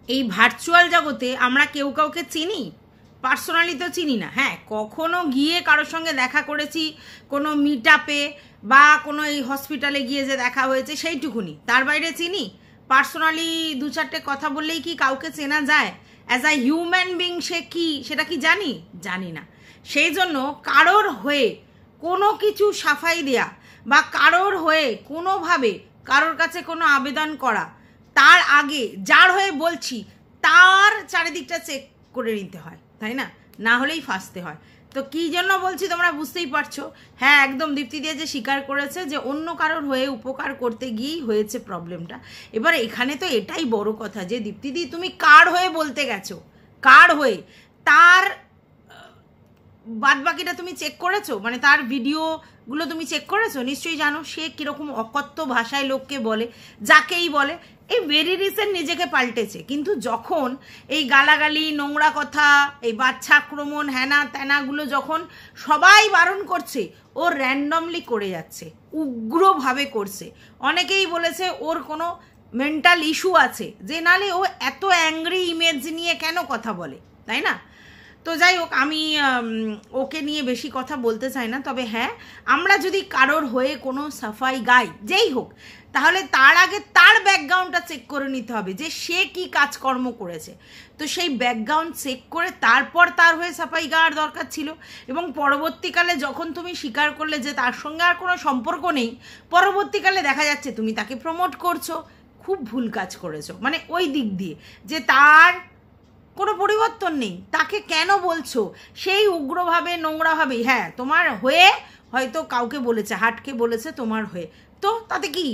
এই ভার্চুয়াল জগতে আমরা কেউ কাউকে চিনি, পার্সোনালি তো চিনি না। হ্যাঁ, কখনো গিয়ে কারোর সঙ্গে দেখা করেছি কোনো মিট আপে বা কোনো এই হসপিটালে গিয়ে যে দেখা হয়েছে সেইটুকুনি, তার বাইরে চিনি? পার্সোনালি দু চারটে কথা বললেই কি কাউকে চেনা যায়? অ্যাজ আ হিউম্যান বিং সে কি, সেটা কি জানি? জানি না। সেই জন্য কারোর হয়ে কোনো কিছু সাফাই দেয়া বা কারোর হয়ে কোনোভাবে কারোর কাছে কোনো আবেদন করা, তার আগে যার হয়ে বলছি তার চারিদিকটা চেক করে নিতে হয়, তাই না? না হলেই ফাঁসতে হয়। তো কী জন্য বলছি তোমরা বুঝতেই পারছো। হ্যাঁ, একদম দীপ্তি দিয়ে যে স্বীকার করেছে যে অন্য কারোর হয়ে উপকার করতে গিয়েই হয়েছে প্রবলেমটা। এবার এখানে তো এটাই বড় কথা যে দীপ্তিদি তুমি কার হয়ে বলতে গেছো, কার হয়ে, তার বাদ বাকিটা তুমি চেক করেছো? মানে তার ভিডিওগুলো তুমি চেক করেছো? নিশ্চয়ই জানো সে কীরকম অকথ্য ভাষায় লোককে বলে, যাকেই বলে। এই ভেরি রিসেন্ট নিজেকে পাল্টেছে, কিন্তু যখন এই গালাগালি, নোংরা কথা, এই বাচ্চা আক্রমণ, হ্যানা ত্যানাগুলো যখন সবাই বারণ করছে, ও র্যান্ডমলি করে যাচ্ছে, উগ্রভাবে করছে। অনেকেই বলেছে ওর কোনো মেন্টাল ইস্যু আছে, যে নালে ও এত অ্যাংরি ইমেজ নিয়ে কেন কথা বলে, তাই না? তো যাই হোক, আমি ওকে নিয়ে বেশি কথা বলতে চাই না। তবে হ্যাঁ, আমরা যদি কারোর হয়ে কোনো সাফাই গাই, যেই হোক, তাহলে তার আগে তার ব্যাকগ্রাউন্ডটা চেক করে নিতে হবে যে সে কি কাজকর্ম করেছে। তো সেই ব্যাকগ্রাউন্ড চেক করে তারপর তার হয়ে সাফাই গাওয়ার দরকার ছিল। এবং পরবর্তীকালে যখন তুমি স্বীকার করলে যে তার সঙ্গে আর কোনো সম্পর্ক নেই, পরবর্তীকালে দেখা যাচ্ছে তুমি তাকে প্রমোট করছো, খুব ভুল কাজ করেছো। মানে ওই দিক দিয়ে যে তার কোনো পরিবর্তন নেই, তাকে কেন বলছো সেই উগ্রভাবে, নোংরাভাবেই? হ্যাঁ, তোমার হয়ে হয়তো কাউকে বলেছে, হাটকে বলেছে তোমার হয়ে, তো তাতে কি?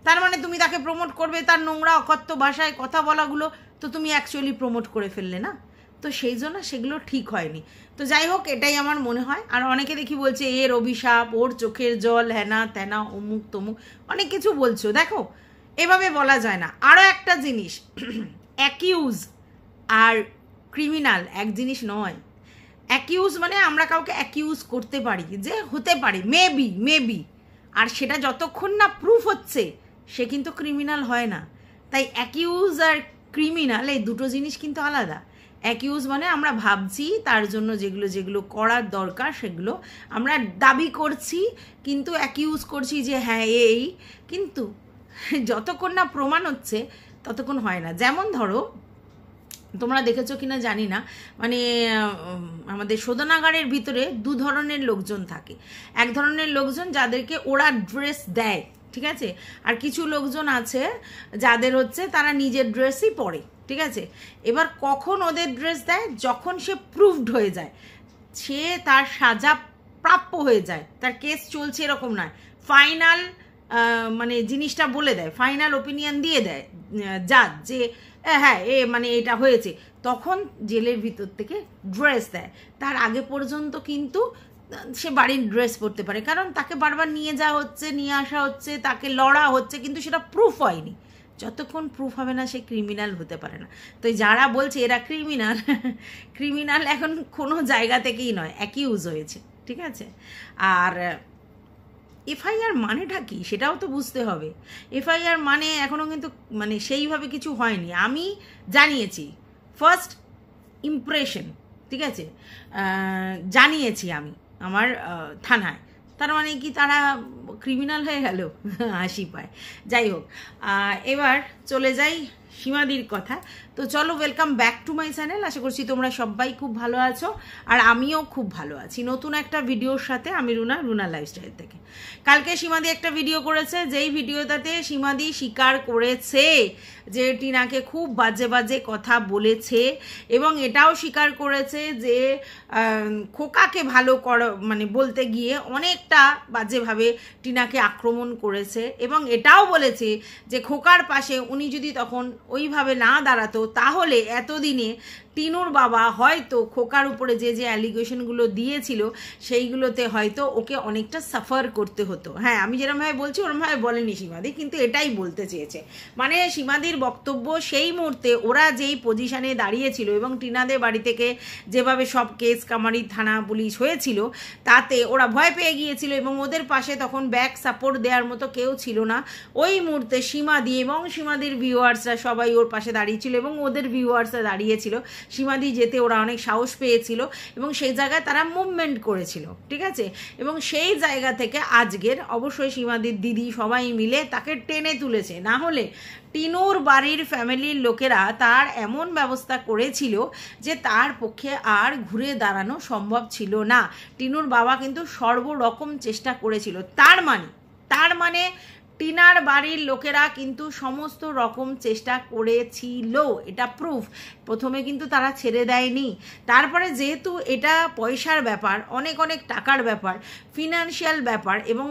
তার মানে তুমি তাকে প্রমোট করবে, তার নোংরা অকথ্য ভাষায় কথা বলাগুলো তো তুমি অ্যাকচুয়ালি প্রমোট করে ফেললে না? তো সেই জন্য সেগুলো ঠিক হয়নি। তো যাই হোক, এটাই আমার মনে হয়। আর অনেকে দেখি বলছে এর অভিশাপ, ওর চোখের জল, হ্যানা ত্যানা, অমুক তমুক, অনেক কিছু বলছো। দেখো, এভাবে বলা যায় না। আরও একটা জিনিস, অ্যাকিউজ আর ক্রিমিনাল এক জিনিস নয়। অ্যাকিউজ মানে আমরা কাউকে অ্যাকিউজ করতে পারি যে হতে পারে, মেবি, আর সেটা যতক্ষণ না প্রুফ হচ্ছে সে কিন্তু ক্রিমিনাল হয় না। তাই অ্যাকিউজ আর ক্রিমিনাল এই দুটো জিনিস কিন্তু আলাদা। অ্যাকিউজ মানে আমরা ভাবছি, তার জন্য যেগুলো যেগুলো করার দরকার সেগুলো আমরা দাবি করছি, কিন্তু অ্যাকিউজ করছি যে হ্যাঁ এই, কিন্তু যতক্ষণ না প্রমাণ হচ্ছে ততক্ষণ হয় না। যেমন ধরো, তোমরা দেখেছো কিনা জানি না, মানে আমাদের শোধনাগারের ভিতরে দু ধরনের লোকজন থাকে। এক ধরনের লোকজন যাদেরকে ওরা ড্রেস দেয়, ঠিক আছে, আর কিছু লোকজন আছে যাদের হচ্ছে তারা নিজের ড্রেসই পরে, ঠিক আছে। এবার কখন ওদের ড্রেস দেয়? যখন সে প্রুভড হয়ে যায়, সে তার সাজা প্রাপ্য হয়ে যায়, তার কেস চলছে এরকম নয়, ফাইনাল মানে জিনিসটা বলে দেয়, ফাইনাল ওপিনিয়ন দিয়ে দেয় জাজ যে হ্যাঁ মানে এটা হয়েছে, তখন জেলের ভিতর থেকে ড্রেস দেয়। তার আগে পর্যন্ত কিন্তু সে বাড়ির ড্রেস পরতে পারে, কারণ তাকে বারবার নিয়ে যাওয়া হচ্ছে, নিয়ে আসা হচ্ছে, তাকে লড়া হচ্ছে, কিন্তু সেটা প্রুফ হয়নি। যতক্ষণ প্রুফ হবে না সে ক্রিমিনাল হতে পারে না। তো যারা বলছে এরা ক্রিমিনাল এখন কোনো জায়গা থেকেই নয়, অ্যাকিউজ হয়েছে, ঠিক আছে। আর এফআইআর মানেটা কি সেটাও তো বুঝতে হবে। এফআইআর মানে এখনও কিন্তু মানে সেইভাবে কিছু হয়নি। আমি জানিয়েছি ফার্স্ট ইমপ্রেশন, ঠিক আছে, জানিয়েছি আমি আমার থানায়, তার মানে কি তারা ক্রিমিনাল হয়ে গেল? হাসি পায়। যাই হোক, এবার চলে যাই সীমাদির কথা। তো চলো, welcome back to my channel. আশা করছি তোমরা সবাই খুব ভালো আছো, আর আমিও খুব ভালো আছি নতুন একটা ভিডিওর সাথে। আমি রুনা লাইফস্টাইল থেকে। কালকে সীমাদি একটা ভিডিও করেছে, যেই ভিডিওটাতে সীমাদি স্বীকার করেছে যে টিনাকে খুব বাজে বাজে কথা বলেছে, এবং এটাও স্বীকার করেছে যে খোকাকে ভালো মানে বলতে গিয়ে অনেকটা বাজেভাবে টিনাকে আক্রমণ করেছে, এবং এটাও বলেছে যে খোকার পাশে উনি যদি তখন ওইভাবে না দাঁড়াতো তাহলে এতদিনে টিনুর বাবা হয়তো খোকার উপরে যে যে অ্যালিগেশনগুলো দিয়েছিল সেইগুলোতে হয়তো ওকে অনেকটা সাফার করতে হতো। হ্যাঁ, আমি যেরকমভাবে বলছি ওরমভাবে বলেনি সীমাদি, কিন্তু এটাই বলতে চেয়েছে। মানে সীমাদির বক্তব্য সেই মুহূর্তে ওরা যেই পজিশনে দাঁড়িয়েছিল এবং টিনাদের বাড়ি থেকে যেভাবে সব কেস কামারি থানা পুলিশ হয়েছিল তাতে ওরা ভয় পেয়ে গিয়েছিল এবং ওদের পাশে তখন ব্যাক সাপোর্ট দেওয়ার মতো কেউ ছিল না। ওই মুহূর্তে সীমাদি এবং সীমাদির ভিউয়ার্সরা সবাই ওর পাশে দাঁড়িয়েছিল এবং ওদের ভিউয়ার্সরা দাঁড়িয়েছিল। সীমাদি যেতে ওরা অনেক সাহস পেয়েছিল এবং সেই জায়গায় তারা মুভমেন্ট করেছিল, ঠিক আছে। এবং সেই জায়গা থেকে আজকের অবশ্যই সীমাদির দিদি সবাই মিলে তাকে টেনে তুলেছে, না হলে টিনুর বাড়ির ফ্যামিলির লোকেরা তার এমন ব্যবস্থা করেছিল যে তার পক্ষে আর ঘুরে দাঁড়ানো সম্ভব ছিল না। টিনুর বাবা কিন্তু সর্বরকম চেষ্টা করেছিল। তার মানে টিনার বাড়ির লোকেরা কিন্তু সমস্ত রকম চেষ্টা করেছিল, এটা প্রুফ। প্রথমে কিন্তু তারা ছেড়ে দেয়নি। তারপরে যেহেতু এটা পয়সার ব্যাপার, অনেক অনেক টাকার ব্যাপার, ফিনান্সিয়াল ব্যাপার, এবং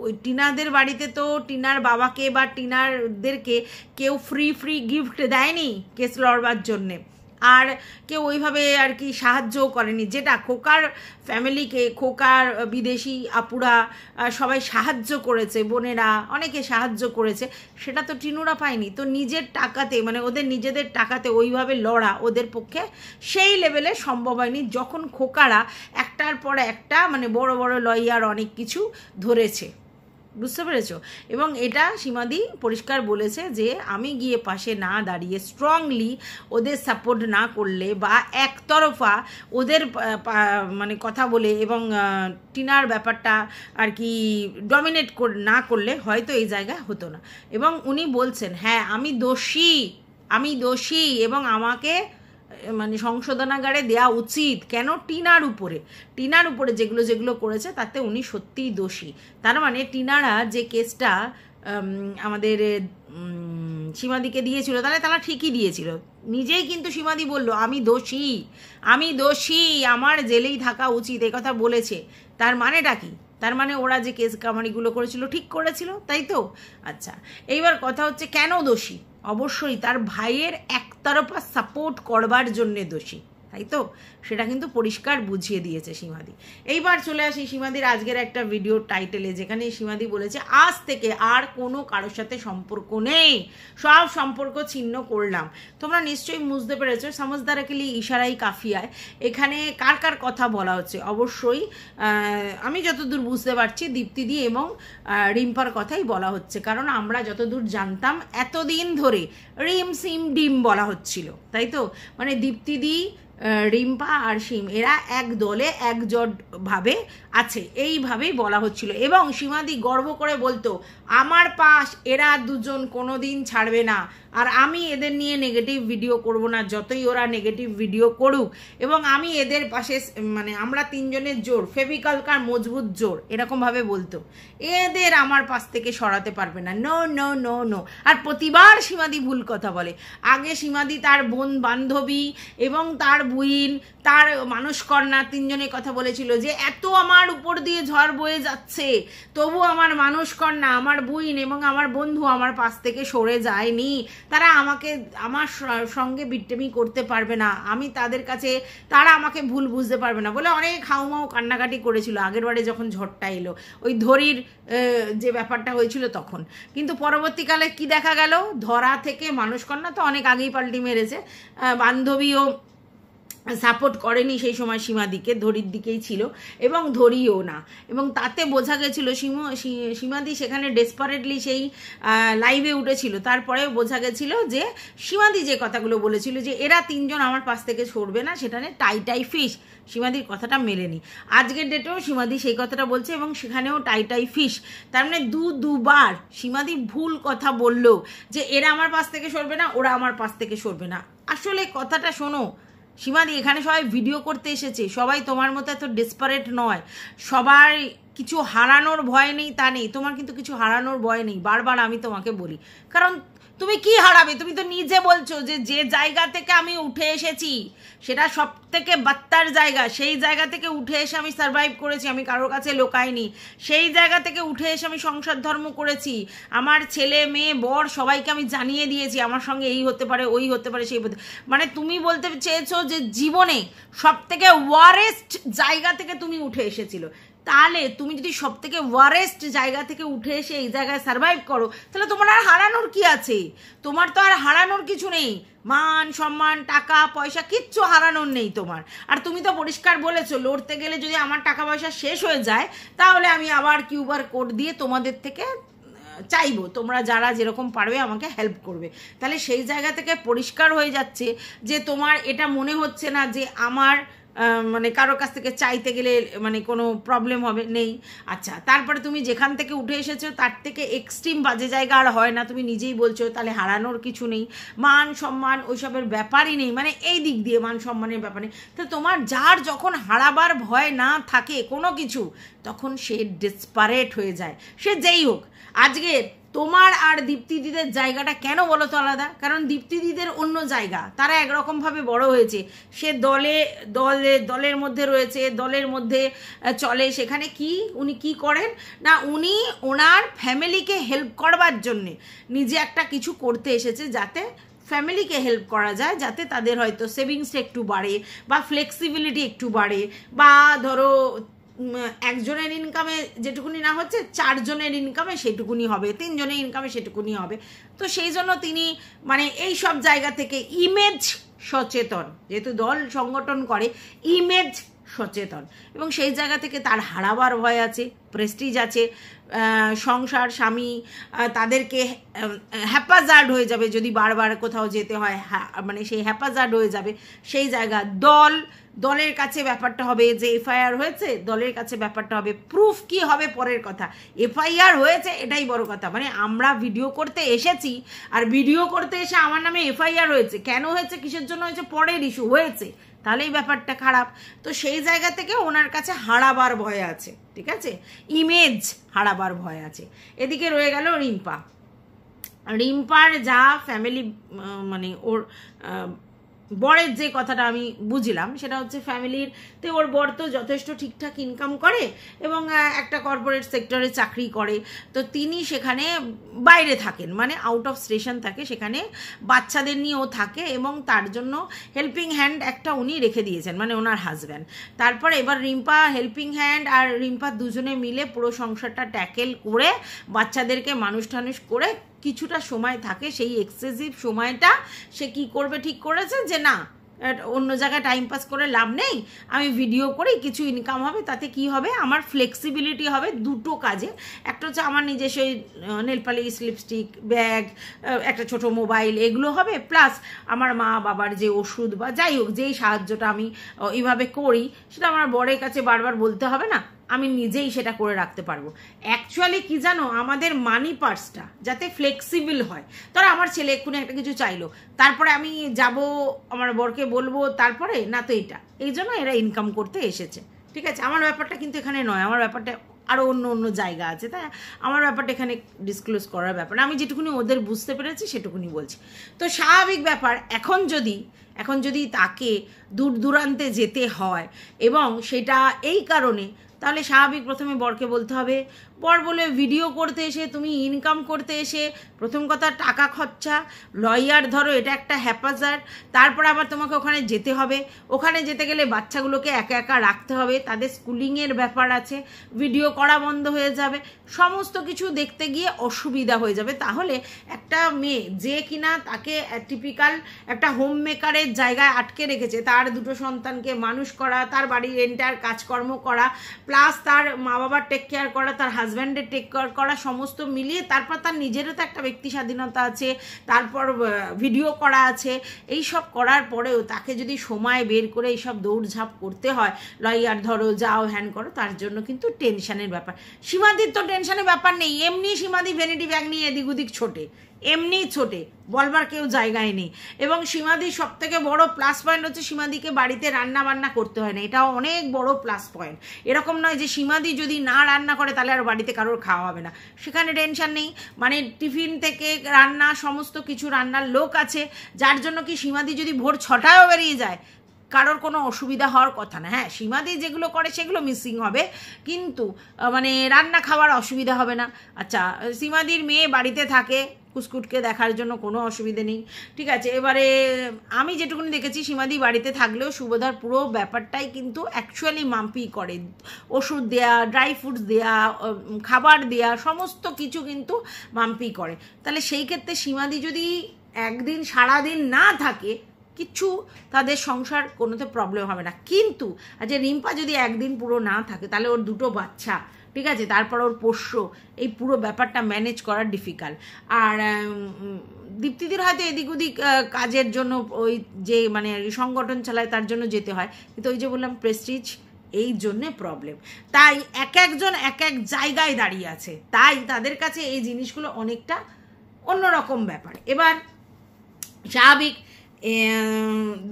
ওই টিনাদের বাড়িতে তো টিনার বাবাকে বা টিনারদেরকে কেউ ফ্রি গিফট দেয়নি কেস লড়বার জন্যে, আর কেউ ওইভাবে আর কি সাহায্যও করেনি। যেটা খোকার ফ্যামিলিকে, খোকার বিদেশি আপুরা সবাই সাহায্য করেছে, বোনেরা অনেকে সাহায্য করেছে, সেটা তো টিনুরা পায়নি। তো নিজের টাকাতে, মানে ওদের নিজেদের টাকাতে ওইভাবে লড়া ওদের পক্ষে সেই লেভেলে সম্ভব হয়নি, যখন খোকারা একটার পর একটা মানে বড় বড় লয়ার অনেক কিছু ধরেছে, বুঝতে পেরেছো। এবং এটা সীমাদি পরিষ্কার বলেছে যে আমি গিয়ে পাশে না দাঁড়িয়ে স্ট্রংলি ওদের সাপোর্ট না করলে বা একতরফা ওদের মানে কথা বলে এবং টিনার ব্যাপারটা আর কি ডমিনেট না করলে হয়তো এই জায়গায় হতো না। এবং উনি বলছেন হ্যাঁ আমি দোষী এবং আমাকে মানে সংশোধনাগারে দেওয়া উচিত। কেন? টিনার উপরে যেগুলো করেছে তাতে উনি সত্যিই দোষী। তার মানে টিনারা যে কেসটা আমাদের সীমাদিকে দিয়েছিল তারা ঠিকই দিয়েছিল। নিজেই কিন্তু সীমাদি বলল আমি দোষী, আমার জেলেই থাকা উচিত, এই কথা বলেছে। তার মানেটা কি? তার মানে ওরা যে কেস কামারিগুলো করেছিল ঠিক করেছিল, তাই তো? আচ্ছা, এইবার কথা হচ্ছে কেন দোষী? অবশ্যই তার ভাইয়ের একতরফা সাপোর্ট করবার জন্যে দোষী, তাই তো? সেটা কিন্তু পরিষ্কার বুঝিয়ে দিয়েছে সীমাদি। এইবার চলে আসি সীমাদির আজকের একটা ভিডিও টাইটেলে, যেখানে সীমাদি বলেছে আজ থেকে আর কোনো কারোর সাথে সম্পর্ক নেই, সব সম্পর্ক ছিন্ন করলাম। তোমরা নিশ্চয়ই বুঝতে পেরেছো, সমঝদারকেলি ইশারাই কাফিয়ায় এখানে কার কার কথা বলা হচ্ছে। অবশ্যই আমি যতদূর বুঝতে পারছি দীপ্তিদি এবং রিম্পার কথাই বলা হচ্ছে, কারণ আমরা যতদূর জানতাম এতদিন ধরে রিম সিম ডিম বলা হচ্ছিল, তাই তো? মানে দীপ্তিদি, রিম্পা আর সিম এরা এক দলে একজোট ভাবে আছে, এইভাবেই বলা হচ্ছিল। এবং সীমাদি গর্ব করে বলতো আমার পাশ এরা দুজন কোনোদিন ছাড়বে না, আর আমি এদের নিয়ে নেগেটিভ ভিডিও করব না, যতই ওরা নেগেটিভ ভিডিও করুক, এবং আমি এদের পাশে মানে আমরা তিনজনের জোর, ফেভিকলকার মজবুত জোর, এরকমভাবে বলতো। এদের আমার পাশ থেকে সরাতে পারবে না, নো নো নো নো। আর প্রতিবার সীমাদি ভুল কথা বলে। আগে সীমাদি তার বোন বান্ধবী এবং তার বুইন, তার মানসকন্যা তিনজনের কথা বলেছিল যে এত আমার উপর দিয়ে ঝড় বয়ে যাচ্ছে, তবু আমার মানসকন্যা, আমার বুইন এবং আমার বন্ধু আমার পাশ থেকে সরে যায়নি। তারা আমার সঙ্গে বিট্টেমি করতে পারবে না, আমি তাদের কাছে, তারা আমাকে ভুল বুঝতে পারবে না বলে অনেক হাউমাউ কান্নাকাটি করেছিল আগের বারে যখন ঝড়টা এলো, ওই ধরির যে ব্যাপারটা হয়েছিল তখন। কিন্তু পরবর্তীকালে কি দেখা গেল, ধরা থেকে মানসকন্যা তো অনেক আগেই পাল্টি মেরেছে, বান্ধবীও সাপোর্ট করেনি সেই সময় সীমাদিকে, ধরির দিকেই ছিল এবং ধরিও না। এবং তাতে বোঝা গেছিল সীমাদি সেখানে ডেসপারেটলি সেই লাইভে উঠেছিল, তারপরে বোঝা গেছিল যে সীমাদি যে কথাগুলো বলেছিল যে এরা তিনজন আমার পাশ থেকে সরবে না, সেখানে টাই ফিশ, সীমাদির কথাটা মেলেনি। আজকের ডেটেও সীমাদি সেই কথাটা বলছে এবং সেখানেও টাই ফিশ। তার মানে দুবার সীমাদি ভুল কথা বলল যে এরা আমার পাশ থেকে সরবে না, ওরা আমার পাশ থেকে সরবে না। আসলে কথাটা শোনো সীমাদি, এখানে সবাই ভিডিও করতে এসেছে, সবাই তোমার মতো এত ডেসপারেট নয়, সবার কিছু হারানোর ভয় নেই তা নেই, তোমার কিন্তু কিছু হারানোর ভয় নেই, বারবার আমি তোমাকে বলি। কারণ তুমি কি হারাবে? তুমি তো নিজে বলছো যে যে জায়গা থেকে আমি উঠে এসেছি সেটা সব থেকে বাত্তার জায়গা, সেই জায়গা থেকে উঠে এসে আমি সার্ভাইভ করেছি, আমি কারোর কাছে লোকাইনি। সেই জায়গা থেকে উঠে এসে আমি সংসার ধর্ম করেছি, আমার ছেলে মেয়ে বর সবাইকে আমি জানিয়ে দিয়েছি আমার সঙ্গে এই হতে পারে, ওই হতে পারে, সেই হতে, মানে তুমি বলতে চেয়েছো যে জীবনে সব থেকে ওয়ারেস্ট জায়গা থেকে তুমি উঠে এসেছিল। তাহলে তুমি যদি সব থেকে ওয়ারেস্ট জায়গা থেকে উঠে এসে এই জায়গায় সার্ভাইভ করো, তাহলে তোমার আর হারানোর কি আছে? তোমার তো আর হারানোর কিছু নেই, মান সম্মান টাকা পয়সা কিচ্ছু হারানোর নেই তোমার। আর তুমি তো পরিষ্কার বলেছো লড়তে গেলে যদি আমার টাকা পয়সা শেষ হয়ে যায় তাহলে আমি আবার কিউআর কোড দিয়ে তোমাদের থেকে চাইবো, তোমরা যারা যেরকম পারবে আমাকে হেল্প করবে। তাহলে সেই জায়গা থেকে পরিষ্কার হয়ে যাচ্ছে যে তোমার এটা মনে হচ্ছে না যে আমার মানে কারোর কাছ থেকে চাইতে গেলে মানে কোনো প্রবলেম হবে, নেই। আচ্ছা, তারপরে তুমি যেখান থেকে উঠে এসেছো তার থেকে এক্সট্রিম বাজে জায়গা আর হয় না, তুমি নিজেই বলছো, তাহলে হারানোর কিছু নেই, মান সম্মান ওইসবের ব্যাপারই নেই, মানে এই দিক দিয়ে মান সম্মানের ব্যাপার নেই। তো তোমার যার যখন হারাবার ভয় না থাকে কোনো কিছু, তখন সে ডেসপারেট হয়ে যায়, সে যেই হোক। আজকে তোমার আর দীপ্তিদিদের জায়গাটা কেন বলো তো আলাদা? কারণ দীপ্তিদিদের অন্য জায়গা, তারা একরকমভাবে বড় হয়েছে, সে দলের মধ্যে রয়েছে, দলের মধ্যে চলে। সেখানে কি উনি কি করেন না, উনি ওনার ফ্যামিলিকে হেল্প করবার জন্যে নিজে একটা কিছু করতে এসেছে, যাতে ফ্যামিলিকে হেল্প করা যায়, যাতে তাদের হয়তো সেভিংসটা একটু বাড়ে বা ফ্লেক্সিবিলিটি একটু বাড়ে, বা ধরো একজনের ইনকামে যেটুকুনি না হচ্ছে 4 জনের ইনকামে সেটুকুনি হবে, 3 জনের ইনকামে সেটুকুনি হবে। তো সেই জন্য তিনি মানে এই সব জায়গা থেকে ইমেজ সচেতন, যেহেতু দল সংগঠন করে, ইমেজ সচেতন, এবং সেই জায়গা থেকে তার হারাবার ভয় আছে, প্রেস্টিজ আছে, সংসার স্বামী তাদেরকে হ্যাপাজার্ড হয়ে যাবে যদি বারবার কোথাও যেতে হয়, মানে সেই হ্যাপাজার্ড হয়ে যাবে। সেই জায়গা দলের কাছে ব্যাপারটা হবে যে এফআইআর হয়েছে, দলের কাছে ব্যাপারটা হবে প্রুফ কি হবে পরের কথা, এফআইআর হয়েছে এটাই বড় কথা। মানে আমরা ভিডিও করতে এসেছি, আর ভিডিও করতে এসে আমার নামে এফআইআর হয়েছে, কেন হয়েছে কিসের জন্য হয়েছে পরের ইস্যু হয়েছে, তাহলে এই ব্যাপারটা খারাপ। তো সেই জায়গা থেকে ওনার কাছে হারাবার ভয় আছে, ঠিক আছে, ইমেজ হারাবার ভয় আছে। এদিকে রয়ে গেল রিম্পার যা ফ্যামিলি, মানে ওর বরের যে কথাটা আমি বুঝলাম সেটা হচ্ছে ফ্যামিলিতে ওর বর তো যথেষ্ট ঠিকঠাক ইনকাম করে এবং একটা কর্পোরেট সেক্টরে চাকরি করে, তো তিনি সেখানে বাইরে থাকেন, মানে আউট অফ স্টেশন থাকে, সেখানে বাচ্চাদের নিয়েও থাকে, এবং তার জন্য হেল্পিং হ্যান্ড একটা উনি রেখে দিয়েছেন, মানে ওনার হাজব্যান্ড। তারপর এবার রিম্পা হেল্পিং হ্যান্ড আর রিম্পা দুজনে মিলে পুরো সংসারটা ট্যাকেল করে বাচ্চাদেরকে মানুষ টানুষ করে কিছুটা সময় থাকে, সেই এক্সেসিভ সময়টা সে কি করবে ঠিক করেছে যে না, অন্য জায়গায় টাইম পাস করে লাভ নেই, আমি ভিডিও করি, কিছু ইনকাম হবে, তাতে কি হবে আমার ফ্লেক্সিবিলিটি হবে দুটো কাজে। একটা হচ্ছে আমার নিজস্ব নেলপালিশ, লিপস্টিক, ব্যাগ, একটা ছোট মোবাইল, এগুলো হবে, প্লাস আমার মা বাবার যে ওষুধ বা যাই হোক যেই সাহায্যটা আমি এইভাবে করি সেটা আমার বরের কাছে বারবার বলতে হবে না, আমি নিজেই সেটা করে রাখতে পারবো। অ্যাকচুয়ালি কি জানো, আমাদের মানি পার্সটা যাতে ফ্লেক্সিবল হয়, ধরো আমার ছেলে এক্ষুনি একটা কিছু চাইলো, তারপরে আমি যাব আমার বরকে বলবো, তারপরে না তো এটা, এই জন্য এরা ইনকাম করতে এসেছে, ঠিক আছে। আমার ব্যাপারটা কিন্তু এখানে নয়, আমার ব্যাপারটা আরও অন্য জায়গা আছে, তাই আমার ব্যাপারটা এখানে ডিসক্লোজ করার ব্যাপার না, আমি যেটুকুনি ওদের বুঝতে পেরেছি সেটুকুনি বলছি। তো স্বাভাবিক ব্যাপার, এখন যদি তাকে দূর দূরান্তে যেতে হয় এবং সেটা এই কারণে, তাহলে স্বাভাবিক প্রথমে বরকে বলতে হবে, বর বলে ভিডিও করতে এসে তুমি ইনকাম করতে এসে প্রথম কথা টাকা খরচা, লয়ার ধরো, এটা একটা হ্যাপাজার্ড, তারপর আবার তোমাকে ওখানে যেতে হবে, ওখানে যেতে গেলে বাচ্চাগুলোকে একা একা রাখতে হবে, তাদের স্কুলিংয়ের ব্যাপার আছে, ভিডিও করা বন্ধ হয়ে যাবে, সমস্ত কিছু দেখতে গিয়ে অসুবিধা হয়ে যাবে। তাহলে একটা মেয়ে যে কিনা তাকে টিপিক্যাল একটা হোম মেকারের জায়গায় আটকে রেখেছে, তার দুটো সন্তানকে মানুষ করা, তার বাড়ির এন্টার কাজকর্ম করা, প্লাস তার মা বাবার টেক কেয়ার করা, তার হাজব্যান্ডের টেক কেয়ার করা, সমস্ত মিলিয়ে তারপর তার নিজেরও তো একটা ব্যক্তি স্বাধীনতা আছে, তারপর ভিডিও করা আছে, এই সব করার পরেও তাকে যদি সময় বের করে এইসব দৌড়ঝাঁপ করতে হয়, লয়ার ধরো, যাও, হ্যান করো, তার জন্য কিন্তু টেনশনের ব্যাপার। সীমাদির তো টেনশনের ব্যাপার নেই, এমনি সীমাদি ভ্যানিটি ব্যাগ নিয়ে এদিক ওদিক ছোটে, এমনি ছোটে, বলবার কেউ জায়গায় নেই। এবং সীমাদির সব থেকে বড় প্লাস পয়েন্ট হচ্ছে সীমাদিকে বাড়িতে রান্না বান্না করতে হয় না, এটাও অনেক বড় প্লাস পয়েন্ট। এরকম নয় যে সীমাদি যদি না রান্না করে তাহলে আর বাড়িতে কারোর খাওয়া হবে না, সেখানে টেনশন নেই। মানে টিফিন থেকে রান্না সমস্ত কিছু রান্নার লোক আছে, যার জন্য কি সীমাদি যদি ভোর 6টায়ও বেরিয়ে যায় কারোর কোনো অসুবিধা হওয়ার কথা না। হ্যাঁ, সীমাদি যেগুলো করে সেগুলো মিসিং হবে, কিন্তু মানে রান্না খাওয়ার অসুবিধা হবে না। আচ্ছা, সীমাদির মেয়ে বাড়িতে থাকে কুসকুটকে দেখার জন্য, কোনো অসুবিধে নেই, ঠিক আছে। এবারে আমি যেটুকুনি দেখেছি সীমাদি বাড়িতে থাকলেও সুবোধার পুরো ব্যাপারটাই কিন্তু অ্যাকচুয়ালি মাম্পি করে, ওষুধ দেয়া, ড্রাই ফ্রুটস দেয়া, খাবার দেয়া, সমস্ত কিছু কিন্তু মাম্পি করে। তাহলে সেই ক্ষেত্রে সীমাদি যদি একদিন সারাদিন না থাকে কিছু তাদের সংসার কোনোতে প্রবলেম হবে না। কিন্তু যে রিম্পা যদি একদিন পুরো না থাকে তাহলে ওর 2টো বাচ্চা, ঠিক আছে, তারপর ওর পোষ্য, এই পুরো ব্যাপারটা ম্যানেজ করা ডিফিকাল্ট। আর দীপ্তিদির হয়তো এদিক ওদিক কাজের জন্য ওই যে মানে সংগঠন চালায় তার জন্য যেতে হয়, কিন্তু ওই যে বললাম প্রেস্টিজ, এই জন্যে প্রবলেম। তাই এক একজন এক এক জায়গায় দাঁড়িয়ে আছে, তাই তাদের কাছে এই জিনিসগুলো অনেকটা অন্যরকম ব্যাপার। এবার স্বাভাবিক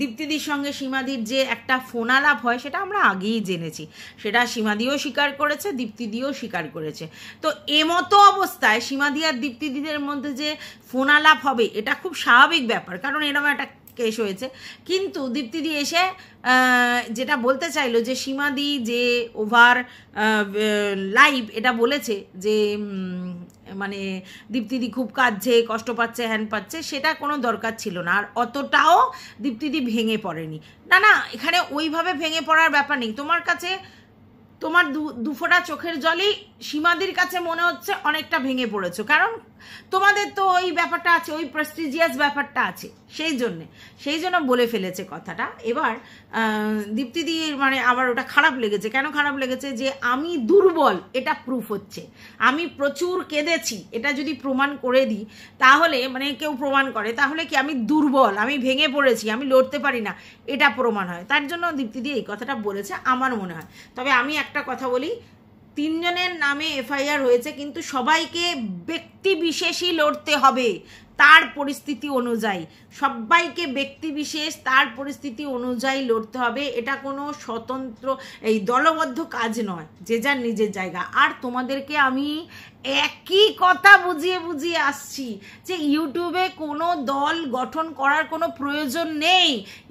দীপ্তিদির সঙ্গে সীমাদির যে একটা ফোনালাপ হয় সেটা আমরা আগেই জেনেছি, সেটা সীমাদিও স্বীকার করেছে, দীপ্তিদিও স্বীকার করেছে। তো এমতো অবস্থায় সীমাদি আর দীপ্তিদিদের মধ্যে যে ফোনালাপ হবে এটা খুব স্বাভাবিক ব্যাপার, কারণ এরকম একটা কেস হয়েছে। কিন্তু দীপ্তিদি এসে যেটা বলতে চাইলো যে সীমাদি যে ওভার লাইভ এটা বলেছে যে মানে দীপ্তিদি খুব কাঁদছে, কষ্ট পাচ্ছে, হ্যান পাচ্ছে, সেটা কোনো দরকার ছিল না। আর অতটাও দীপ্তিদি ভেঙে পড়েনি, না না, এখানে ওইভাবে ভেঙে পড়ার ব্যাপার নেই। তোমার কাছে তোমার দুফোঁটা চোখের জলই সীমাদির কাছে মনে হচ্ছে অনেকটা ভেঙে পড়েছো, কারণ তোমাদের তো ওই ব্যাপারটা আছে, ওই প্রেস্টিজিয়াস ব্যাপারটা আছে, সেই জন্য বলে ফেলেছে কথাটা। এবার দীপ্তিদির মানে আবার ওটা খারাপ লেগেছে। কেন খারাপ লেগেছে? যে আমি দুর্বল এটা প্রুফ হচ্ছে, আমি প্রচুর কেঁদেছি এটা যদি প্রমাণ করে দিই তাহলে, মানে কেউ প্রমাণ করে তাহলে কি আমি দুর্বল, আমি ভেঙে পড়েছি, আমি লড়তে পারি না, এটা প্রমাণ হয়। তার জন্য দীপ্তিদি এই কথাটা বলেছে আমার মনে হয়। তবে আমি একটা কথা বলি, 3 জনের নামে এফআইআর হয়েছে, কিন্তু সবাইকে ব্যক্তি বিশেষই লড়তে হবে তার পরিস্থিতি অনুযায়ী, সবাইকে ব্যক্তি বিশেষ তার পরিস্থিতি অনুযায়ী লড়তে হবে। এটা কোনো স্বতন্ত্র এই দলবদ্ধ কাজ নয়, যে যার নিজের জায়গা। আর তোমাদেরকে আমি একই কথা বুঝিয়ে বুঝিয়ে আসছি যে ইউটিউবে কোনো দল গঠন করার কোনো প্রয়োজন নেই।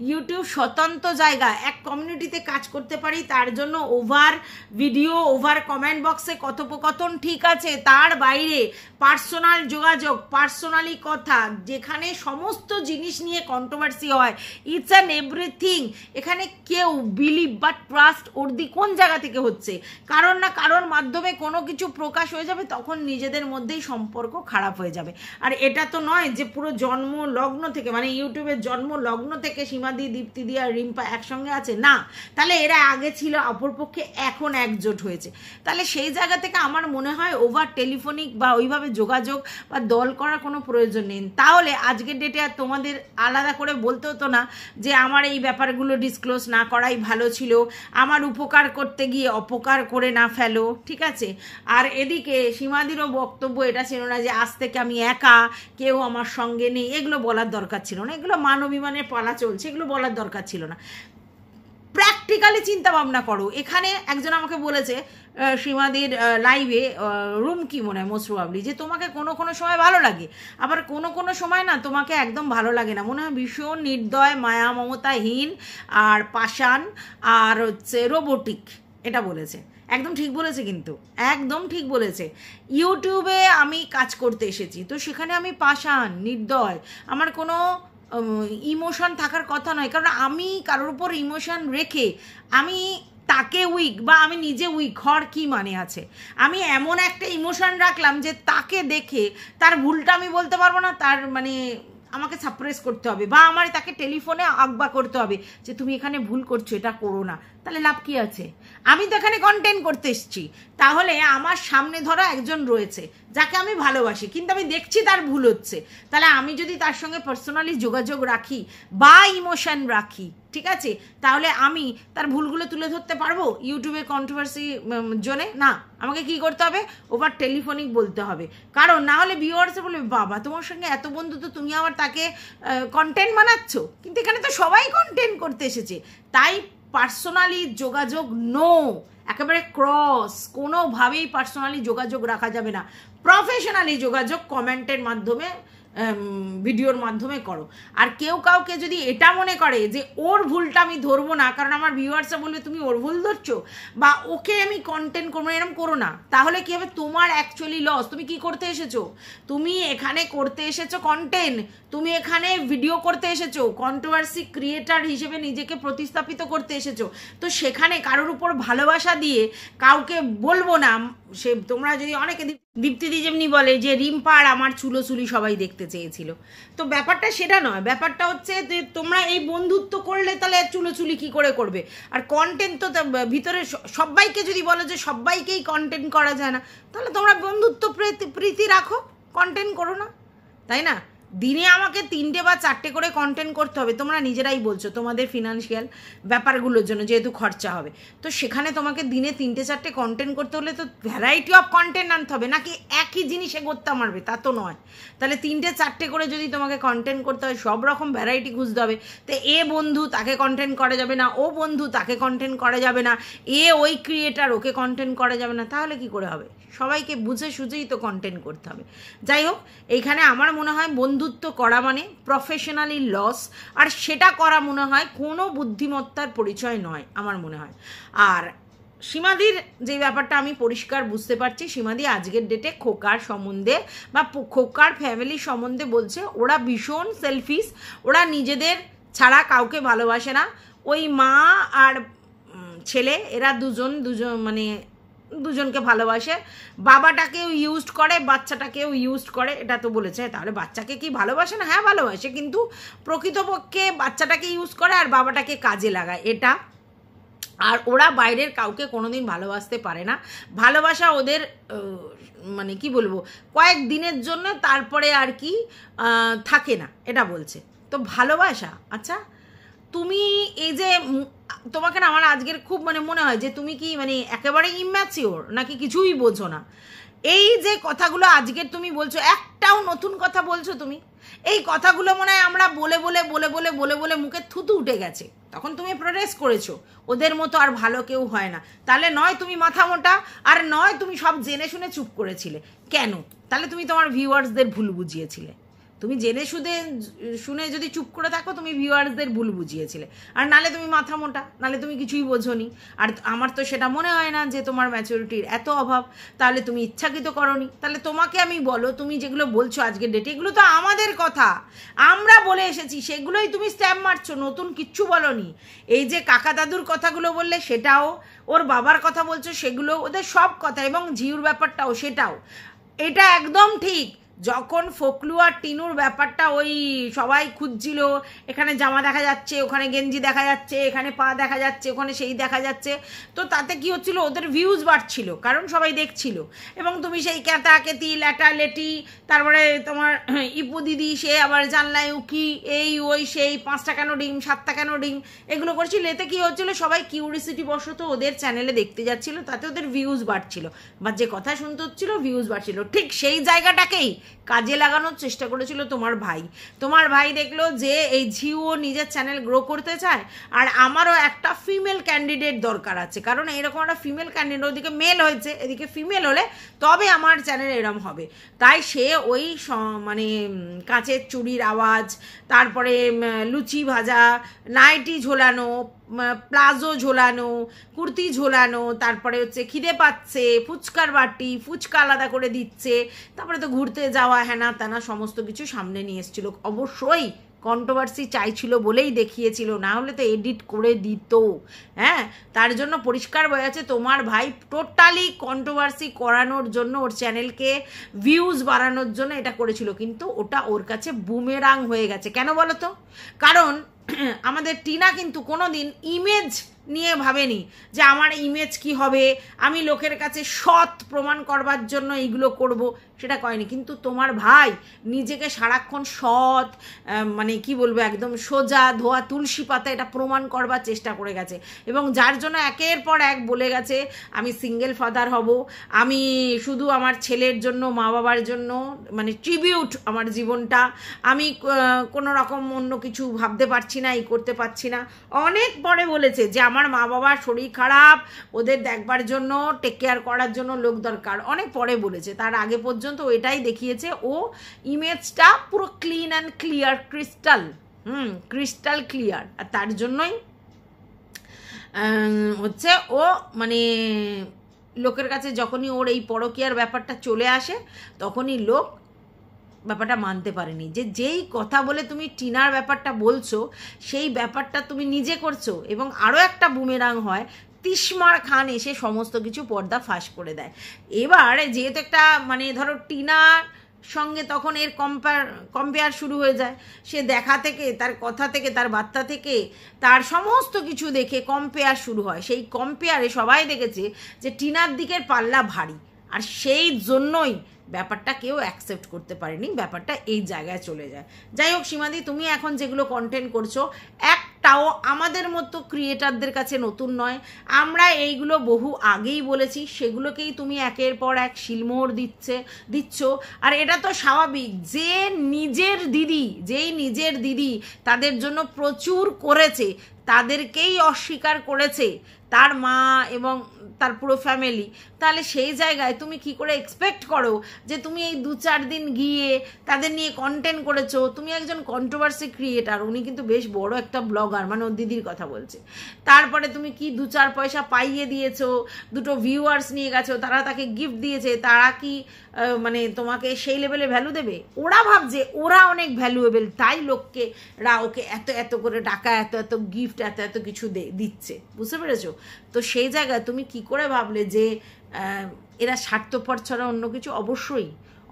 ইউটিউব স্বতন্ত্র জায়গা, এক কমিউনিটিতে কাজ করতে পারি, তার জন্য ওভার ভিডিও, ওভার কমেন্ট বক্সে কথোপকথন ঠিক আছে, তার বাইরে পার্সোনাল যোগাযোগ, পার্সোনালি কথা, যেখানে সমস্ত জিনিস নিয়ে কন্ট্রোভার্সি হয়, ইটস অ্যান্ড এভরিথিং, এখানে কেউ বিলিভ বা ট্রাস্ট ওর দি কোন জায়গা থেকে হচ্ছে? কারণ না কারোর মাধ্যমে কোনো কিছু প্রকাশ হয়ে যাবে, তখন নিজেদের মধ্যেই সম্পর্ক খারাপ হয়ে যাবে। আর এটা তো নয় যে পুরো জন্ম লগ্ন থেকে, মানে ইউটিউবের জন্ম লগ্ন থেকে সীমাদি, দীপ্তিদি আর রিম্পা একসঙ্গে আছে না, তাহলে এরা আগে ছিল অপরপক্ষে, এখন একজোট হয়েছে। তাহলে সেই জায়গা থেকে আমার মনে হয় ওভার টেলিফোনিক বা ওইভাবে যোগাযোগ বা দল করার কোনো প্রয়োজন নেই। তাহলে আজকের ডেটে আর তোমাদের আলাদা করে বলতে হতো না যে আমার এই ব্যাপারগুলো ডিসক্লোজ না করাই ভালো ছিল, আমার উপকার করতে গিয়ে অপকার করে না ফেলো, ঠিক আছে। আর এদিকে সীমাদিরও বক্তব্য এটা ছিল না যে আজ থেকে আমি একা, কেউ আমার সঙ্গে নেই, এগুলো বলার দরকার ছিল না, এগুলো মানবিমানের পালা চলছে, এগুলো বলার দরকার ছিল না। প্র্যাকটিক্যালি চিন্তা ভাবনা করো। এখানে একজন আমাকে বলেছে সীমাদির লাইভে, রুম কি মনে হয় মোস্ট প্রবাবলি, যে তোমাকে কোনো কোনো সময় ভালো লাগে, আবার কোনো কোনো সময় না তোমাকে একদম ভালো লাগে না, মনে হয় ভীষণ নির্দয়, মায়া মমতাহীন আর পাষাণ আর হচ্ছে রোবোটিক, এটা বলেছে। একদম ঠিক বলেছে, কিন্তু একদম ঠিক বলেছে। ইউটিউবে আমি কাজ করতে এসেছি, তো সেখানে আমি পাষাণ, নির্দয়, আমার কোনো ইমোশন থাকার কথা নয়, কারণ আমি কারোর উপর ইমোশন রেখে আমি তাকে উইক বা আমি নিজে উইক হওয়ার কী মানে আছে? আমি এমন একটা ইমোশন রাখলাম যে তাকে দেখে তার ভুলটা আমি বলতে পারবো না, তার মানে আমাকে সাপ্রেস করতে হবে, বা আমার তাকে টেলিফোনে আজ্ঞা করতে হবে যে তুমি এখানে ভুল করছো, এটা করো না। তাহলে লাভ কি আছে? আমি তো এখানে কন্টেন্ট করতে এসেছি, তাহলে আমার সামনে ধরো একজন রয়েছে যাকে আমি ভালোবাসি, কিন্তু আমি দেখছি তার ভুল হচ্ছে, তাহলে আমি যদি তার সঙ্গে পার্সোনালি যোগাযোগ রাখি বা ইমোশন রাখি, ঠিক আছে, তাহলে আমি তার ভুলগুলো তুলে ধরতে পারবো ইউটিউবে কন্ট্রোভার্সি জোনে? না, আমাকে কি করতে হবে, ওভার টেলিফোনিক বলতে হবে। কারণ না হলে ভিউয়ার্সে বলবে বাবা তোমার সঙ্গে এত বন্ধুত্ব, তুমি আবার তাকে কন্টেন্ট বানাচ্ছ। কিন্তু এখানে তো সবাই কন্টেন্ট করতে এসেছে, তাই পার্সোনালি যোগাযোগ নো, একেবারে ক্রস, কোনোভাবেই পার্সোনালি যোগাযোগ রাখা যাবে না। প্রফেশনালি যোগাযোগ কমেন্টের মাধ্যমে, ভিডিওর মাধ্যমে করো। আর কেউ কাউকে যদি এটা মনে করে যে ওর ভুলটা আমি ধরবো না, কারণ আমার ভিউয়ার্সরা বলবে তুমি ওর ভুল ধরছো বা ওকে আমি কন্টেন্ট করবো, এরকম করো না। তাহলে কি হবে, তোমার অ্যাকচুয়ালি লস। তুমি কি করতে এসেছো, তুমি এখানে করতে এসেছো কন্টেন্ট, তুমি এখানে ভিডিও করতে এসেছো, কন্ট্রোভার্সি ক্রিয়েটার হিসেবে নিজেকে প্রতিস্থাপিত করতে এসেছো। তো সেখানে কারোর উপর ভালোবাসা দিয়ে কাউকে বলবো না। সে তোমরা যদি অনেকে, দীপ্তিদি যেমনি বলে যে রিম্পা আর আমার চুলোচুলি সবাই দেখতে চেয়েছিল, তো ব্যাপারটা সেটা নয়। ব্যাপারটা হচ্ছে যে তোমরা এই বন্ধুত্ব করলে তাহলে চুলোচুলি কি করে করবে? আর কন্টেন্ট তো ভিতরে সবাইকে যদি বলো যে সবাইকেই কন্টেন্ট করা যায় না, তাহলে তোমরা বন্ধুত্ব প্রীতি রাখো, কন্টেন্ট করো না, তাই না? দিনে আমাকে 3টে বা 4টে করে কন্টেন্ট করতে হবে, তোমরা নিজেরাই বলছো তোমাদের ফিনান্সিয়াল ব্যাপারগুলোর জন্য, যেহেতু খরচা হবে। তো সেখানে তোমাকে দিনে 3টে-4টে কন্টেন্ট করতে হলে তো ভ্যারাইটি অফ কন্টেন্ট আনতে হবে, নাকি একই জিনিসে করতে মারবে, তা তো নয়। তাহলে 3টে-4টে করে যদি তোমাকে কন্টেন্ট করতে হয়, সব রকম ভ্যারাইটি খুঁজতে হবে। তো এ বন্ধু তাকে কন্টেন্ট করা যাবে না, ও বন্ধু তাকে কন্টেন্ট করা যাবে না, এ ওই ক্রিয়েটার ওকে কন্টেন্ট করা যাবে না, তাহলে কি করে হবে? সবাইকে বুঝে সুঝেই তো কন্টেন্ট করতে হবে। যাই হোক, এইখানে আমার মনে হয় বন্ধুত্ব করা মানে প্রফেশনালি লস, আর সেটা করা মনে হয় কোনো বুদ্ধিমত্তার পরিচয় নয় আমার মনে হয়। আর সীমাদির যে ব্যাপারটা আমি পরিষ্কার বুঝতে পারছি, সীমাদি আজকের ডেটে খোকার সম্বন্ধে বা খোকার ফ্যামিলি সম্বন্ধে বলছে ওরা ভীষণ সেলফিশ, ওরা নিজেদের ছাড়া কাউকে ভালোবাসে না। ওই মা আর ছেলে এরা দুজন মানে দুজনকে ভালোবাসে, বাবাটাকেও ইউজ করে, বাচ্চাটাকেও ইউজ করে, এটা তো বলেছে। তাহলে বাচ্চাকে কি ভালোবাসে না? হ্যাঁ ভালোবাসে, কিন্তু প্রকৃতপক্ষে বাচ্চাটাকে ইউজ করে আর বাবাটাকে কাজে লাগায়, এটা। আর ওরা বাইরের কাউকে কোনোদিন ভালোবাসতে পারে না। ভালোবাসা ওদের মানে কি বলবো, কয়েক দিনের জন্য, তারপরে আর কি থাকে না, এটা বলছে। তো ভালোবাসা, আচ্ছা তুমি এই যে তোমাকে না আমার আজকের খুব মানে মনে হয় যে তুমি কি মানে একেবারে ইম্যাচিওর, নাকি কিছুই বোঝো না। এই যে কথাগুলো আজকের তুমি বলছো, একটাও নতুন কথা বলছো তুমি, এই কথাগুলো মনে হয় আমরা বলে বলে বলে বলে বলে বলে মুখে থুতু উঠে গেছে, তখন তুমি প্রোটেস্ট করেছো। ওদের মতো আর ভালো কেউ হয় না। তাহলে নয় তুমি মাথা মোটা, আর নয় তুমি সব জেনে শুনে চুপ করেছিলে। কেন? তাহলে তুমি তোমার ভিউয়ার্সদের ভুল বুঝিয়েছিলে। তুমি জেনে শুনে যদি চুপ করে থাকো, তুমি ভিউয়ার্সদের ভুল বুঝিয়েছিলে। আর নালে তুমি মাথা মোটা, নালে তুমি কিছুই বোঝোনি। আর আমার তো সেটা মনে হয় না যে তোমার ম্যাচুরিটির এত অভাব, তাহলে তুমি ইচ্ছাকৃত করনি। তাহলে তোমাকে আমি বলো, তুমি যেগুলো বলছো আজকের ডেটে, এগুলো তো আমাদের কথা, আমরা বলে এসেছি, সেগুলোই তুমি স্ট্যাম্প মারছো, নতুন কিচ্ছু বলনি। এই যে কাকা দাদুর কথাগুলো বললে সেটাও, ওর বাবার কথা বলছো সেগুলো, ওদের সব কথা, এবং ঝিউর ব্যাপারটাও সেটাও। এটা একদম ঠিক। যখন ফকলু আর টিনুর ব্যাপারটা ওই সবাই খুঁজছিল, এখানে জামা দেখা যাচ্ছে, ওখানে গেঞ্জি দেখা যাচ্ছে, এখানে পা দেখা যাচ্ছে, ওখানে সেই দেখা যাচ্ছে, তো তাতে কি হচ্ছিল, ওদের ভিউজ বাড়ছিল, কারণ সবাই দেখছিল। এবং তুমি সেই ক্যাতা কেতি ল্যাটা লেটি, তারপরে তোমার ইপু দিদি সে আবার জানলায় উকি, এই ওই সেই 5টা কেন ডিম 7টা কেন ডিম, এগুলো করছিল। এতে কি হচ্ছিল, সবাই কিউরিসিটি বশত ওদের চ্যানেলে দেখতে যাচ্ছিল, তাতে ওদের ভিউজ বাড়ছিল, বা যে কথা শুনতে হচ্ছিল ভিউজ বাড়ছিল। ঠিক সেই জায়গাটাকেই কাজে লাগানোর চেষ্টা করেছিল তোমার ভাই। তোমার ভাই দেখলো যে এই ঝিউও নিজের চ্যানেল গ্রো করতে চায়, আর আমারও একটা ফিমেল ক্যান্ডিডেট দরকার আছে, কারণ এরকম একটা ফিমেল ক্যান্ডিডেট, ওদিকে মেল হয়েছে, এদিকে ফিমেল হলে তবে আমার চ্যানেল এরম হবে। তাই সে ওই মানে কাঁচের চুড়ির আওয়াজ, তারপরে লুচি ভাজা, নাইটি ঝোলানো, প্লাজো ঝোলানো, কুর্তি ঝোলানো, তারপরে হচ্ছে খিদে পাচ্ছে, ফুচকার বাটি, ফুচকা আলাদা করে দিচ্ছে, তারপরে তো ঘুরতে যাওয়া, হ্যানা ত্যানা সমস্ত কিছু সামনে নিয়ে এসেছিল। অবশ্যই কন্ট্রোভার্সি চাইছিল বলেই দেখিয়েছিল, না হলে তো এডিট করে দিত। হ্যাঁ, তার জন্য পরিষ্কার হয়ে আছে তোমার ভাই টোটালি কন্ট্রোভার্সি করানোর জন্য, ওর চ্যানেলকে ভিউজ বাড়ানোর জন্য এটা করেছিল, কিন্তু ওটা ওর কাছে বুমেরাং হয়ে গেছে। কেন বলো তো? কারণ আমাদের টিনা কিন্তু কোনোদিন ইমেজ নিয়ে ভাবেনি যে আমার ইমেজ কি হবে, আমি লোকের কাছে সৎ প্রমাণ করবার জন্য এইগুলো করব, সেটা করেনি। কিন্তু তোমার ভাই নিজেকে সারাক্ষণ সৎ, মানে কি বলবো, একদম সোজা ধোয়া তুলসী পাতা এটা প্রমাণ করবার চেষ্টা করে গেছে, এবং যার জন্য একের পর এক বলে গেছে আমি সিঙ্গেল ফাদার হব, আমি শুধু আমার ছেলের জন্য, মা বাবার জন্য, মানে ট্রিবিউট আমার জীবনটা, আমি কোনো রকম অন্য কিছু ভাবতে পারছি না, এই করতে পারছি না। অনেক পরে বলেছে যে আমার মা বাবার শরীর খারাপ, ওদের দেখবার জন্য, টেক কেয়ার করার জন্য লোক দরকার, অনেক পরে বলেছে। তার আগে পর্যন্ত এটাই দেখিয়েছে, ও ইমেজটা পুরো clean and clear, crystal clear. আর তার জন্যই হচ্ছে ও মানে লোকের কাছে যখনই ওর এই পরকীয়ার ব্যাপারটা চলে আসে তখনই লোক ব্যাপারটা মানতে পারেনি, যে যেই কথা বলে তুমি টিনার ব্যাপারটা বলছো সেই ব্যাপারটা তুমি নিজে করছো। এবং আরও একটা বুমেরাং হয়, তিশমার খান এসে সমস্ত কিছু পর্দা ফাঁস করে দেয়। এবার যেহেতু একটা মানে ধরো টিনার সঙ্গে তখন এর কম্পেয়ার শুরু হয়ে যায়, সে দেখা থেকে, তার কথা থেকে, তার বার্তা থেকে, তার সমস্ত কিছু দেখে কম্পেয়ার শুরু হয়। সেই কম্পেয়ারে সবাই দেখেছে যে টিনার দিকের পাল্লা ভারী, আর সেই জন্যই ব্যাপারটা কেউ অ্যাকসেপ্ট করতে পারেনি, ব্যাপারটা এই জায়গায় চলে যায়। যাই হোক সীমাদি, তুমি এখন যেগুলো কন্টেন্ট করছো একটাও আমাদের মতো ক্রিয়েটারদের কাছে নতুন নয়, আমরা এইগুলো বহু আগেই বলেছি, সেগুলোকেই তুমি একের পর এক শিলমোহর দিচ্ছ। আর এটা তো স্বাভাবিক, যেই নিজের দিদি তাদের জন্য প্রচুর করেছে, তাদেরকেই অস্বীকার করেছে তার মা এবং তার পুরো ফ্যামিলি, তাহলে সেই জায়গায় তুমি কি করে এক্সপেক্ট করো যে তুমি এই 2-4 দিন গিয়ে তাদের নিয়ে কন্টেন্ট করেছো? তুমি একজন কন্ট্রোভার্সি ক্রিয়েটার, উনি কিন্তু বেশ বড় একটা ব্লগার, মানে ওর দিদির কথা বলছে। তারপরে তুমি কি 2-4 পয়সা পাইয়ে দিয়েছো, দুটো ভিউয়ার্স নিয়ে গেছো, তারা তাকে গিফট দিয়েছে, তারা কি মানে তোমাকে সেই লেভেলে ভ্যালু দেবে? ওরা ভাবছে ওরা অনেক ভ্যালুয়েবল, তাই লোককে ওকে এত এত করে টাকা, এত এত গিফট, এত এত কিছু দিচ্ছে, বুঝতে পেরেছো? তো সেই জায়গায় তুমি কি করে ভাবলে যে এরা স্বার্থপর ছাড়া অন্য কিছু?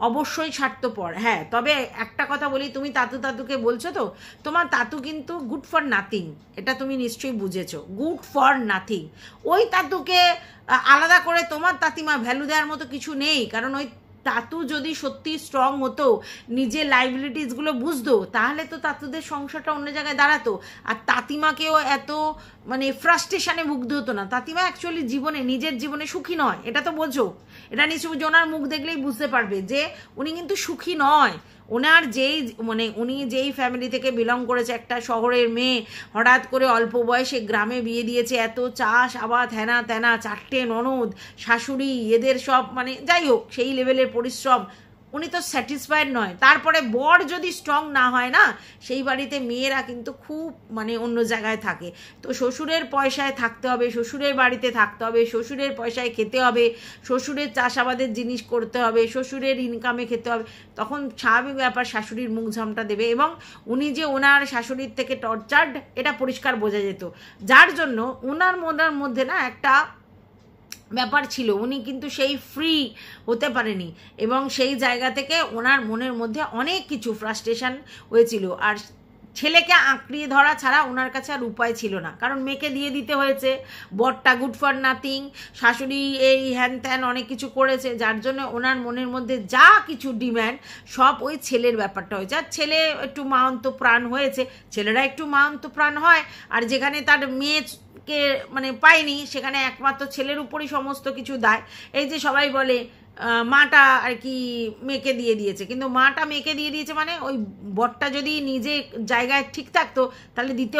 অবশ্যই স্বার্থপর। হ্যাঁ, তবে একটা কথা বলি, তুমি তাতুকে বলছো তো, তোমার তাতু কিন্তু গুড ফর নাথিং, এটা তুমি নিশ্চয়ই বুঝেছো, গুড ফর নাথিং। ওই তাতুকে আলাদা করে তোমার তাতিমা ভ্যালু দেওয়ার মতো কিছু নেই, কারণ ওই তাতু যদি সত্যি স্ট্রং হতো, নিজের লাইবিলিটিসগুলো বুঝতো, তাহলে তো তাতুদের সংসারটা অন্য জায়গায় দাঁড়াতো, আর তাতিমাকেও এত মানে ফ্রাস্ট্রেশনে ভুগতে হতো না। তাতিমা অ্যাকচুয়ালি নিজের জীবনে সুখী নয়, এটা তো বোঝো, এটা নিশ্চয়ই ওনার মুখ দেখলেই বুঝতে পারবে যে উনি কিন্তু সুখী নয়। ওনার উনি যেই ফ্যামিলি থেকে বিলং করেছে, একটা শহরের মেয়ে, হঠাৎ করে অল্প বয়সে গ্রামে বিয়ে দিয়েছে, এত চাষ আবাদ হেনা তেনা, 4টে ননদ, শাশুড়ি, এদের সব মানে যাই হোক সেই লেভেলের পরিশ্রম, উনি তো স্যাটিসফাইড নয়। তারপরে বর যদি স্ট্রং না হয় না, সেই বাড়িতে মেয়েরা কিন্তু খুব মানে অন্য জায়গায় থাকে। তো শ্বশুরের পয়সায় থাকতে হবে, শ্বশুরের বাড়িতে থাকতে হবে, শ্বশুরের পয়সায় খেতে হবে, শ্বশুরের চাষাবাদের জিনিস করতে হবে, শ্বশুরের ইনকামে খেতে হবে, তখন স্বাভাবিক ব্যাপার শাশুড়ির মুখ ঝামটা দেবে। এবং উনি যে ওনার শাশুড়ির থেকে টর্চার্ড, এটা পরিষ্কার বোঝা যেত, যার জন্য ওনার মধ্যে না একটা ব্যাপার ছিল, উনি কিন্তু সেই ফ্রি হতে পারেনি, এবং সেই জায়গা থেকে ওনার মনের মধ্যে অনেক কিছু ফ্রাস্ট্রেশন হয়েছিল। আর ছেলেকে আঁকড়িয়ে ধরা ছাড়া ওনার কাছে আর উপায় ছিল না, কারণ মেয়েকে দিয়ে দিতে হয়েছে, বরটা গুড ফর নাথিং, শাশুড়ি এই হ্যান ত্যান অনেক কিছু করেছে, যার জন্য ওনার মনের মধ্যে যা কিছু ডিম্যান্ড সব ওই ছেলের ব্যাপারটা হয়েছে। আর ছেলে একটু মান্ত প্রাণ হয়েছে, ছেলেরা একটু মান্ত প্রাণ হয়, আর যেখানে তার মেয়েকে মানে পায়নি, সেখানে একমাত্র ছেলের উপরই সমস্ত কিছু দায়। এই যে সবাই বলে মাটা আর কি মেয়েকে দিয়ে দিয়েছে, কিন্তু মাটা মেয়েকে দিয়ে দিয়েছে মানে ওই বরটা যদি নিজে জায়গায় ঠিক থাকতো তাহলে দিতে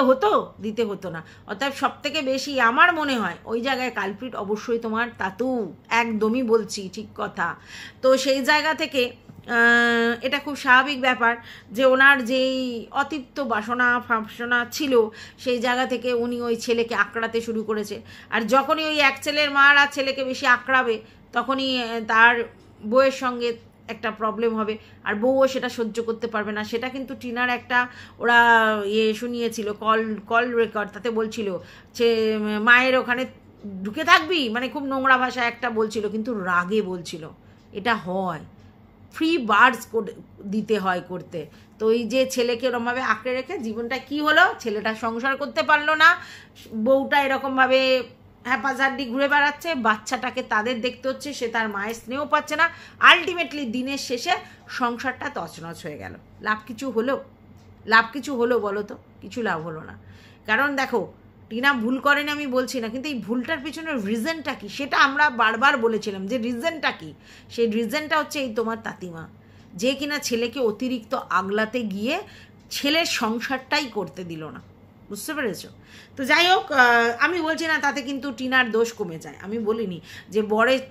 হতো না। অর্থাৎ সব থেকে বেশি আমার মনে হয় ওই জায়গায় কালপ্রিট অবশ্যই তোমার তাতু, একদমই বলছি ঠিক কথা। তো সেই জায়গা থেকে এটা খুব স্বাভাবিক ব্যাপার যে ওনার যেই অতৃপ্ত বাসনা ছিল, সেই জায়গা থেকে উনি ওই ছেলেকে আঁকড়াতে শুরু করেছে। আর যখনই ওই এক ছেলের মার আর ছেলেকে বেশি আঁকড়াবে, তখনই তার বউয়ের সঙ্গে একটা প্রবলেম হবে, আর বউও সেটা সহ্য করতে পারবে না। সেটা কিন্তু টিনার একটা ওরা শুনিয়েছিল কল রেকর্ড, তাতে বলছিল যে মায়ের ওখানে ঢুকে থাকবি, মানে খুব নোংরা ভাষায় একটা বলছিল, কিন্তু রাগে বলছিল। এটা হয়, ফ্রি বার্ডস দিতে হয় করতে। তো ওই যে ছেলেকে ওরমভাবে আঁকড়ে রেখে জীবনটা কি হলো, ছেলেটা সংসার করতে পারলো না, বউটা এরকমভাবে হ্যাপাজার্ডি ঘুরে বেড়াচ্ছে, বাচ্চাটাকে তাদের দেখতে হচ্ছে, সে তার মায়ের স্নেহ পাচ্ছে না, আলটিমেটলি দিনের শেষে সংসারটা তছনছ হয়ে গেল। লাভ কিছু হলো? লাভ কিছু হলো বলো তো? কিছু লাভ হলো না। কারণ দেখো, টিনা ভুল করেনি আমি বলছি না, কিন্তু এই ভুলটার পিছনে রিজনটা কি সেটা আমরা বারবার বলেছিলাম যে রিজনটা কি। সেই রিজনটা হচ্ছে এই তোমার তাঁতিমা, যে কিনা ছেলেকে অতিরিক্ত আগলাতে গিয়ে ছেলের সংসারটাই করতে দিল না। বুঝতে পেরেছো? তো যাই হোক, আমি বলছি না তাতে কিন্তু টিনার দোষ কমে যায়, আমি বলিনি যে বরের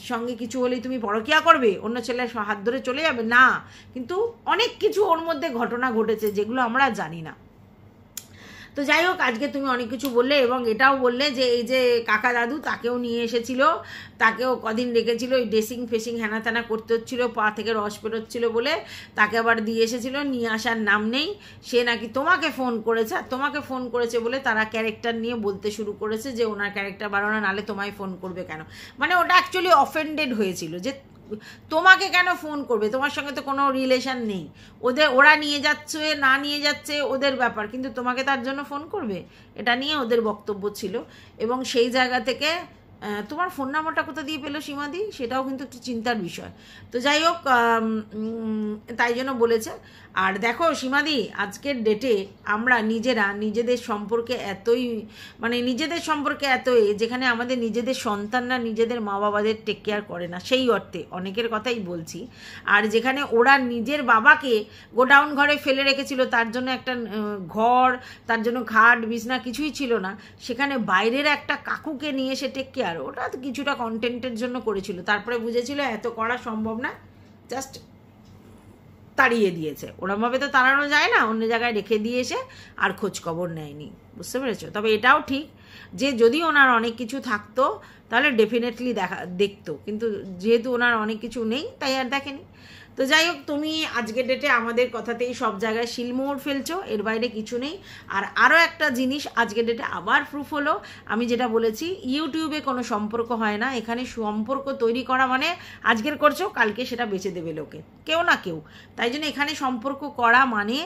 সঙ্গে কিছু হলেই তুমি পরকিয়া করবে, অন্য ছেলের হাত ধরে চলে যাবে, না। কিন্তু অনেক কিছু ওর মধ্যে ঘটনা ঘটেছে যেগুলো আমরা জানি না। তো যাই হোক, আজকে তুমি অনেক কিছু বললে এবং এটাও বললে যে এই যে কাকা দাদু তাকেও নিয়ে এসেছিল, তাকেও কদিন রেখেছিল, ওই ড্রেসিং ফেসিং হ্যানা ত্যানা করতে হচ্ছিলো, পা থেকে রস বেরোচ্ছিলো বলে তাকে আবার দিয়ে এসেছিল, নিয়ে আসার নাম নেই। সে নাকি তোমাকে ফোন করেছে, আর তোমাকে ফোন করেছে বলে তারা ক্যারেক্টার নিয়ে বলতে শুরু করেছে যে ওনার ক্যারেক্টার বাড়ানো, নাহলে তোমায় ফোন করবে কেন। মানে ওটা অ্যাকচুয়ালি অফেন্ডেড হয়েছিল যে তোমাকে কেন ফোন করবে, তোমার সঙ্গে তো কোনো রিলেশন নেই, ওরা নিয়ে যাচ্ছে না নিয়ে যাচ্ছে ওদের ব্যাপার, কিন্তু তোমাকে তার জন্য ফোন করবে, এটা নিয়ে ওদের বক্তব্য ছিল। এবং সেই জায়গা থেকে তোমার ফোন নাম্বারটা কোথা দিয়ে পেলো সীমাদি, সেটাও কিন্তু একটু চিন্তার বিষয়। তো যাই হোক, তাই জন্য বলেছে। আর দেখো সীমাদি, আজকের ডেটে আমরা নিজেরা নিজেদের সম্পর্কে এতই নিজেদের সম্পর্কে এতই, যেখানে আমাদের নিজেদের সন্তানরা নিজেদের মা বাবাদের টেক কেয়ার করে না, সেই অর্থে অনেকের কথাই বলছি। আর যেখানে ওরা নিজের বাবাকে গোডাউন ঘরে ফেলে রেখেছিল, তার জন্য একটা ঘর, তার জন্য খাট বিছনা কিছুই ছিল না, সেখানে বাইরের একটা কাকুকে নিয়ে এসে টেক কেয়ার, ওটা তো কিছুটা কন্টেন্টের জন্য করেছিল, তারপরে বুঝেছিল এত করা সম্ভব না, জাস্ট তাড়িয়ে দিয়েছে। ওরমভাবে তো তাড়ানো যায় না, অন্য জায়গায় রেখে দিয়ে এসে আর খোঁজ খবর নেয়নি। বুঝতে পেরেছো? তবে এটাও ঠিক যে যদি ওনার অনেক কিছু থাকতো তাহলে ডেফিনেটলি দেখতো, কিন্তু যেহেতু ওনার অনেক কিছু নেই তাই আর দেখেনি। তো যাই হোক, তুমি আজকের ডেটে আমাদের কথাতেই সব জায়গায় শিলমোহর ফেলছো, এর বাইরে কিছু নেই। আর আরও একটা জিনিস আজকের ডেটে আবার প্রুফ হলো, আমি যেটা বলেছি, ইউটিউবে কোনো সম্পর্ক হয় না, এখানে সম্পর্ক তৈরি করা মানে আজকের করছো কালকে সেটা বেচে দেবে লোকে, কেউ না কেউ। তাই জন্য এখানে সম্পর্ক করা মানে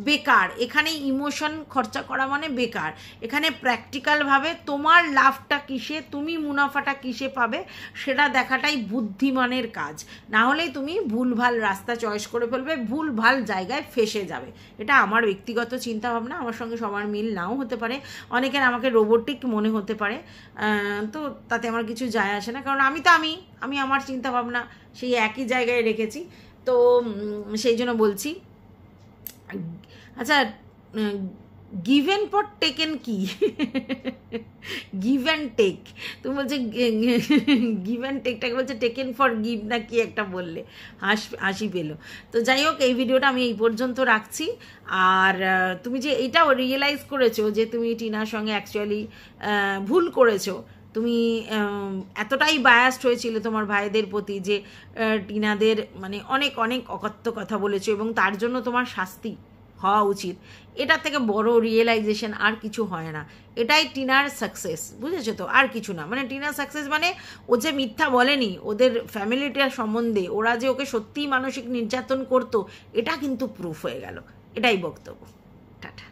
বেকার, এখানে ইমোশন খরচা করা মানে বেকার। এখানে প্র্যাকটিক্যালভাবে তোমার লাভটা কিসে, তুমি মুনাফাটা কিসে পাবে সেটা দেখাটাই বুদ্ধিমানের কাজ, না হলেই তুমি ভুলভাল রাস্তা চয়েস করে ফেলবে, ভুল ভাল জায়গায় ফেসে যাবে। এটা আমার ব্যক্তিগত চিন্তা ভাবনা, আমার সঙ্গে সবার মিল নাও হতে পারে, অনেকের আমাকে রোবোটিক মনে হতে পারে, তো তাতে আমার কিছু যায় আসে না, কারণ আমি আমার চিন্তা ভাবনা সেই একই জায়গায় রেখেছি। তো সেই জন্য বলছি। আচ্ছা, গিভেন ফর টেকেন কি? গিভ অ্যান্ড টেক, তুমি বলছে গিভ অ্যান্ড টেকটাকে বলছে টেকেন ফর গিভ না কি একটা বললে, হাসি পেল। তো যাই হোক, এই ভিডিওটা আমি এই পর্যন্ত রাখছি। আর তুমি যে এইটাও রিয়েলাইজ করেছো যে তুমি টিনার সঙ্গে অ্যাকচুয়ালি ভুল করেছো, তুমি এতটাই বায়াসড হয়েছিল তোমার ভাইদের প্রতি যে টিনাদের অনেক অনেক অকথ্য কথা বলেছো, এবং তার জন্য তোমার শাস্তি হওয়া উচিত। এটার থেকে বড় রিয়েলাইজেশন আর কিছু হয় না, এটাই টিনার সাকসেস, বুঝেছো তো? আর কিছু না। টিনার সাকসেস ও যে মিথ্যা বলেনি ওদের ফ্যামিলিটার সম্বন্ধে, ওরা যে ওকে সত্যিই মানসিক নির্যাতন করতো, এটা কিন্তু প্রুফ হয়ে গেল। এটাই বক্তব্য। টাটা।